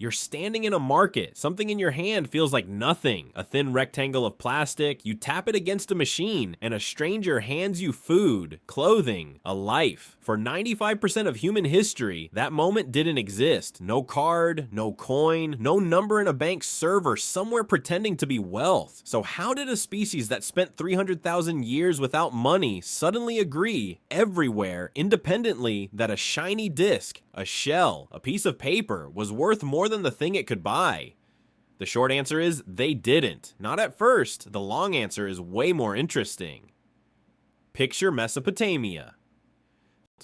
You're standing in a market. Something in your hand feels like nothing. A thin rectangle of plastic. You tap it against a machine, and a stranger hands you food, clothing, a life. For 95% of human history, that moment didn't exist. No card, no coin, no number in a bank server somewhere pretending to be wealth. So how did a species that spent 300,000 years without money suddenly agree, everywhere, independently, that a shiny disc, a shell, a piece of paper was worth more than the thing it could buy? The short answer is they didn't. Not at first. The long answer is way more interesting. Picture Mesopotamia.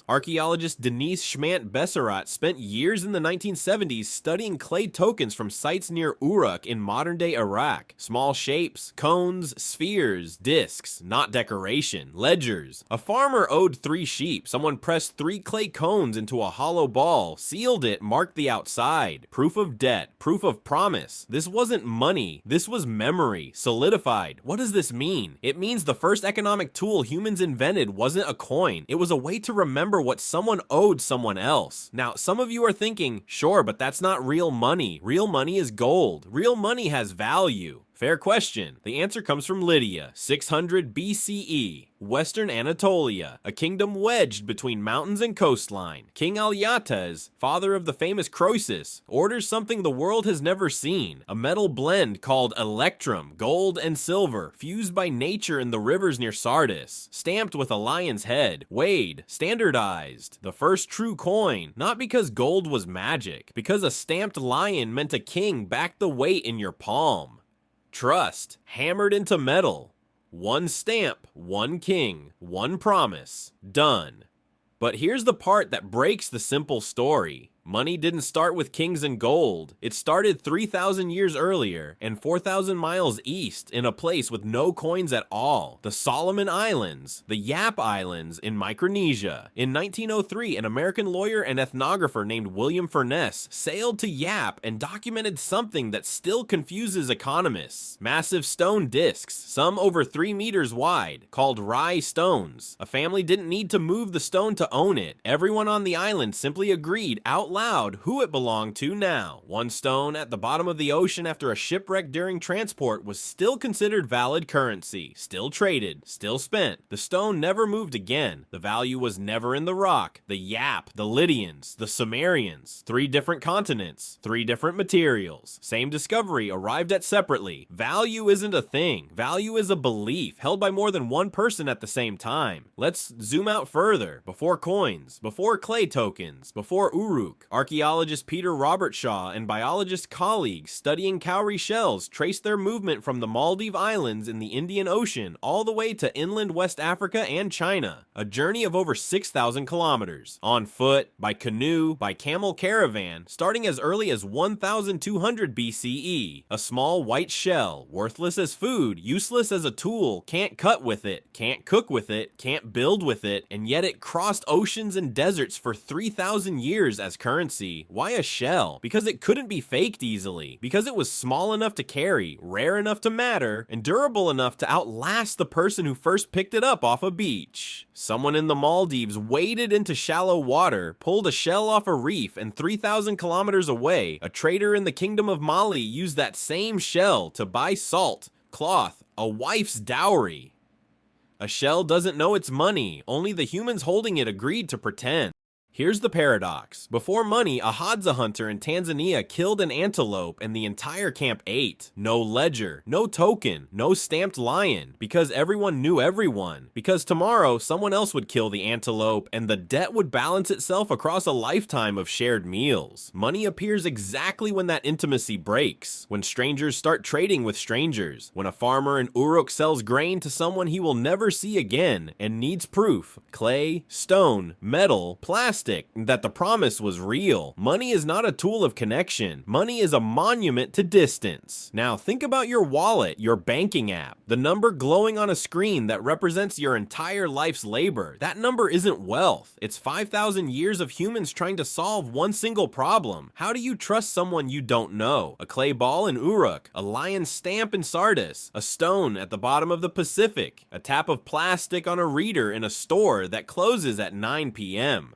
Archaeologist Denise Schmant-Besserat spent years in the 1970s studying clay tokens from sites near Uruk in modern-day Iraq. Small shapes, cones, spheres, discs, not decoration, ledgers. A farmer owed 3 sheep. Someone pressed 3 clay cones into a hollow ball, sealed it, marked the outside. Proof of debt, proof of promise. This wasn't money. This was memory, solidified. What does this mean? It means the first economic tool humans invented wasn't a coin. It was a way to remember what someone owed someone else. Now, some of you are thinking, sure, but that's not real money. Real money is gold. Real money has value. Fair question. The answer comes from Ldyia, 600 BCE, Western Anatolia, a kingdom wedged between mountains and coastline. King Alyattes, father of the famous Croesus, orders something the world has never seen, a metal blend called electrum, gold and silver, fused by nature in the rivers near Sardis, stamped with a lion's head, weighed, standardized, the first true coin, not because gold was magic, because a stamped lion meant a king backed the weight in your palm. Trust, hammered into metal. One stamp, one king, one promise. Done. But here's the part that breaks the simple story. Money didn't start with kings and gold. It started 3,000 years earlier and 4,000 miles east in a place with no coins at all. The Solomon Islands, the Yap Islands in Micronesia. In 1903, an American lawyer and ethnographer named William Furness sailed to Yap and documented something that still confuses economists. Massive stone discs, some over 3 meters wide, called rye stones. A family didn't need to move the stone to own it. Everyone on the island simply agreed out loud who it belonged to now. One stone at the bottom of the ocean after a shipwreck during transport was still considered valid currency, still traded, still spent. The stone never moved again. The value was never in the rock. The Yap, the Lydians, the Sumerians, 3 different continents, 3 different materials. Same discovery arrived at separately. Value isn't a thing. Value is a belief held by more than one person at the same time. Let's zoom out further. Before coins, before clay tokens, before Uruk, archaeologist Peter Robert Shaw and biologist colleagues studying cowrie shells traced their movement from the Maldive Islands in the Indian Ocean all the way to inland West Africa and China, a journey of over 6,000 kilometers. On foot, by canoe, by camel caravan, starting as early as 1,200 BCE. A small white shell, worthless as food, useless as a tool, can't cut with it, can't cook with it, can't build with it, and yet it crossed oceans and deserts for 3,000 years as currency. Why a shell? Because it couldn't be faked easily. Because it was small enough to carry, rare enough to matter, and durable enough to outlast the person who first picked it up off a beach. Someone in the Maldives waded into shallow water, pulled a shell off a reef, and 3,000 kilometers away, a trader in the kingdom of Mali used that same shell to buy salt, cloth, a wife's dowry. A shell doesn't know it's money, only the humans holding it agreed to pretend. Here's the paradox. Before money, a Hadza hunter in Tanzania killed an antelope and the entire camp ate. No ledger, no token, no stamped lion, because everyone knew everyone. Because tomorrow, someone else would kill the antelope and the debt would balance itself across a lifetime of shared meals. Money appears exactly when that intimacy breaks. When strangers start trading with strangers. When a farmer in Uruk sells grain to someone he will never see again and needs proof. Clay, stone, metal, plastic, that the promise was real. Money is not a tool of connection. Money is a monument to distance. Now think about your wallet, your banking app, the number glowing on a screen that represents your entire life's labor. That number isn't wealth. It's 5,000 years of humans trying to solve one single problem. How do you trust someone you don't know? A clay ball in Uruk, a lion stamp in Sardis, a stone at the bottom of the Pacific, a tap of plastic on a reader in a store that closes at 9 p.m.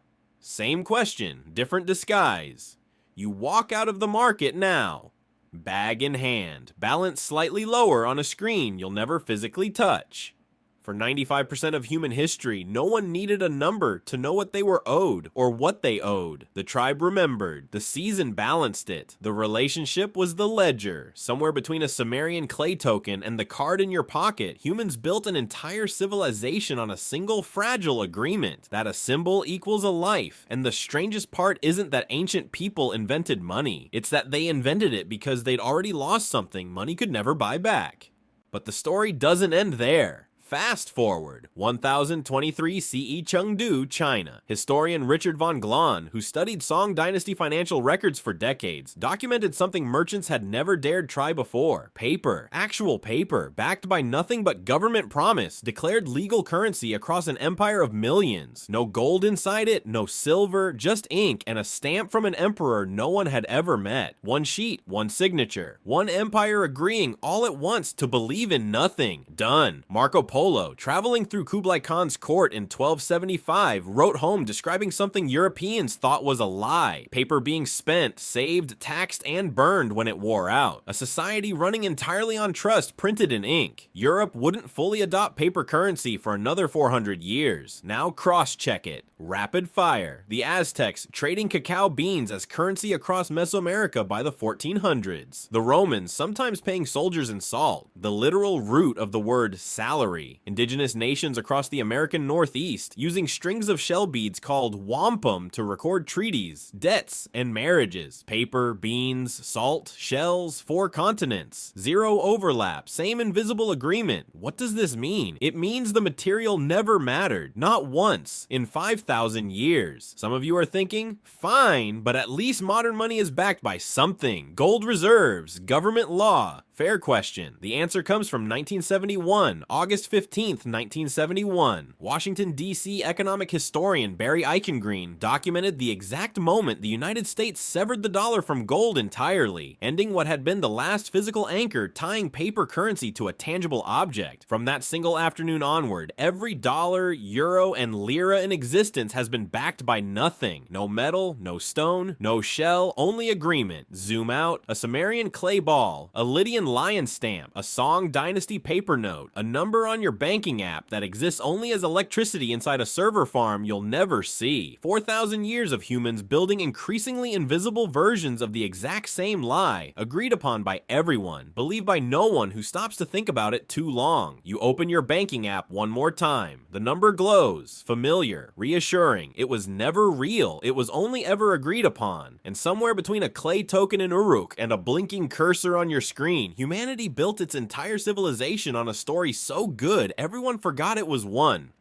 Same question, different disguise. You walk out of the market now. Bag in hand, balance slightly lower on a screen you'll never physically touch. For 95% of human history, no one needed a number to know what they were owed or what they owed. The tribe remembered. The season balanced it. The relationship was the ledger. Somewhere between a Sumerian clay token and the card in your pocket, humans built an entire civilization on a single fragile agreement that a symbol equals a life. And the strangest part isn't that ancient people invented money. It's that they invented it because they'd already lost something money could never buy back. But the story doesn't end there. Fast forward, 1023 CE Chengdu, China. Historian Richard von Glahn, who studied Song Dynasty financial records for decades, documented something merchants had never dared try before. Paper, actual paper, backed by nothing but government promise, declared legal currency across an empire of millions. No gold inside it, no silver, just ink and a stamp from an emperor no one had ever met. One sheet, one signature, one empire agreeing all at once to believe in nothing. Done. Marco Polo, traveling through Kublai Khan's court in 1275, wrote home describing something Europeans thought was a lie. Paper being spent, saved, taxed, and burned when it wore out. A society running entirely on trust printed in ink. Europe wouldn't fully adopt paper currency for another 400 years. Now cross-check it. Rapid fire. The Aztecs trading cacao beans as currency across Mesoamerica by the 1400s. The Romans sometimes paying soldiers in salt, the literal root of the word salary. Indigenous nations across the American Northeast using strings of shell beads called wampum to record treaties, debts, and marriages. Paper, beans, salt, shells, 4 continents. Zero overlap, same invisible agreement. What does this mean? It means the material never mattered, not once, in 5,000 years. Some of you are thinking, fine, but at least modern money is backed by something. Gold reserves, government law. Fair question. The answer comes from 1971, August 15th, 1971. Washington, D.C. economic historian Barry Eichengreen documented the exact moment the United States severed the dollar from gold entirely, ending what had been the last physical anchor tying paper currency to a tangible object. From that single afternoon onward, every dollar, euro, and lira in existence has been backed by nothing. No metal, no stone, no shell, only agreement. Zoom out, a Sumerian clay ball, a Lydian lion stamp, a Song Dynasty paper note, a number on your banking app that exists only as electricity inside a server farm you'll never see. 4,000 years of humans building increasingly invisible versions of the exact same lie, agreed upon by everyone, believed by no one who stops to think about it too long. You open your banking app one more time. The number glows, familiar, reassuring. It was never real. It was only ever agreed upon. And somewhere between a clay token in Uruk and a blinking cursor on your screen, humanity built its entire civilization on a story so good everyone forgot it was one.